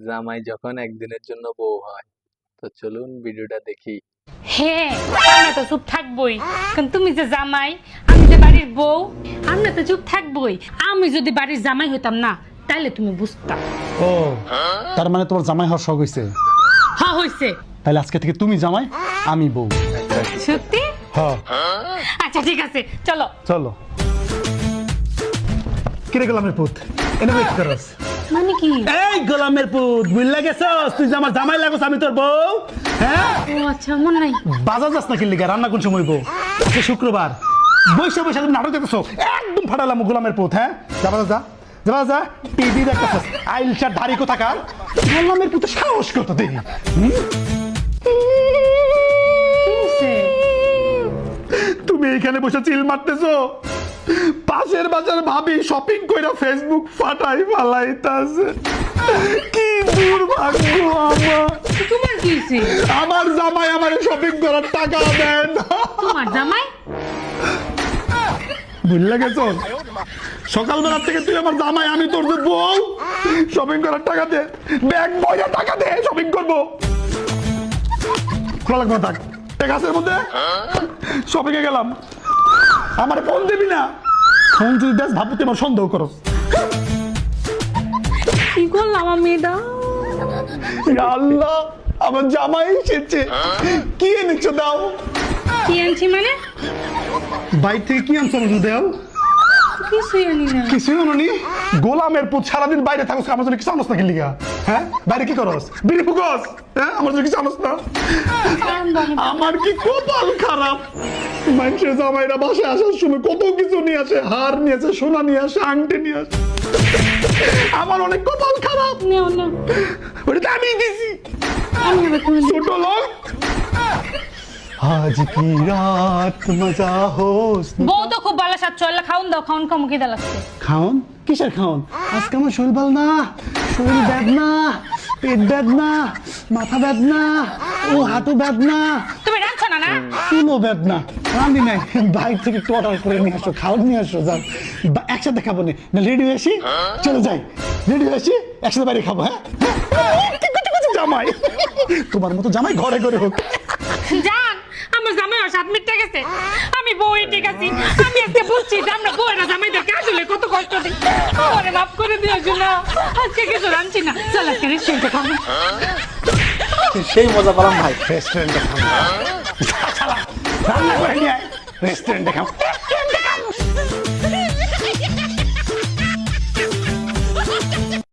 জামাই যখন একদিনের জন্য বউ হয়, তো চলুন ভিডিওটা দেখি। হ্যাঁ, আমরা তো চুপ থাকবোই, কারণ তুমি যে জামাই, আমি যে বাড়ির বউ, আমরা তো চুপ থাকবোই। আমি যদি বাড়ির জামাই হইতাম না, তাহলে তুমি বুঝতা। ও, তার মানে তোমার জামাই হওয়ার শখ হয়েছে? হ্যাঁ হইছে। তাহলে আজকে থেকে তুমি জামাই, আমি বউ। সত্যি? হ্যাঁ। আচ্ছা ঠিক আছে, চলো চলো। কিরে গোলামের পুত, এনে কি করস? মানে কি? এই গোলামের পুত, বুঝলা গেছস তুই যে আমার জামাই লাগছ, আমি তোর বউ। হ্যাঁ, ও আচ্ছা, মন নাই। বাজার যাস না কিনলি রান্না কোন সময় বউ? আজকে শুক্রবার, বৈশা বৈশা তুমি নাটক দেখছো, একদম ফাটালাম গোলামের পুত। হ্যাঁ, যাবা যা, যাবা যা, টিভি দেখতেছস, আইলসার ধারি কোথাকার গোলামের পুত সাহস কত দেখি। কি হইছে? তুমি এখানে বসে চিল মারতেছো, পাশের বাজার ভাবি শপিং কইরা ফেসবুক ফাটাই ফালাইতাছে। কি দুর্ভাগ্য আমার। তোমার কি হইছে? আমার জামাই আমারে শপিং করার টাকা দেন। তোমার জামাই? ভুলে গেছ, সকালবেলা থেকে তুই আমার জামাই, আমি তোর যে বউ। শপিং করার টাকা দে, ব্যাগ বইয়া টাকা দে, শপিং করবো। খোলা লাগবে না, থাক গাছের মধ্যে। শপিং এ গেলাম, আমার ফোন দিবি না। ফোন যদি দেখ ভাবতে আমার সন্দেহ করো। কি করলাম আমি এটা? আল্লাহ, আমার জামাই এসেছে। কি এনেছো দাও? কি আনছি মানে? বাইর থেকে কি আনছো আমাকে দাও। কিছুই আনি না। কিছুই আনোনি? গোলামের পুত সারাদিন বাইরে থাকস, আমার জন্য কিছু আনস না কি লিগা? হ্যাঁ, বাইরে কি করস? বিড়ি ফুকস? হ্যাঁ, আমার জন্য কিছু আনস না? আমার কি কপাল খারাপ। মানুষের জামাইরা বাসায় আসার সময় কত কিছু নিয়ে আসে, হার নিয়ে আসে, সোনা নিয়ে আসে, আংটি নিয়ে আসে। আমার অনেক কপাল খারাপ। নেও না, ওটা তো আমি দিছি। আমি আবার তুমি ছোট লোক। আজ কি রাত মজা হোস। বউ তো খুব ভালো সাথ, চল খাউন দাও, খাউন কম কি লাগছে? খাওন? কিসের খাওন? আজকে আমার শরীর ভালো না, শরীর বেদনা, পেট বেদনা, মাথা বেদনা, ও হাঁটু বেদনা, তুমি রাখছো না? না চুলো বেদনা। রান্দি নাই, বাইক থেকে একটু অর্ডার করে নিয়ে আসো, খাওয়ার নিয়ে আসো। যাও, একসাথে খাবো না, রেডি হয়ে আসি, চলে যাই। রেডি হয়ে আসি, একসাথে বাইরে খাবো। হ্যাঁ, জামাই তোমার মতো জামাই ঘরে ঘরে হোক। জান, আমার জামাই 7 মিনিট গেছে, আমি বউই ঠিক আছি। আমি আজকে বুঝছি যে আমরা বউয়েরা জামাইদেরকে আসলে কত কষ্ট দিই। আমারে মাফ করে দিও না, আজকে কিছু রাঁধছি না। চল আজকে রেস্টুরেন্টে খাবো। সেই মজা পেলাম ভাই, রেস্টুরেন্টে খাবো। রান্না করে নিয়ে রেস্টুরেন্টে খাবো।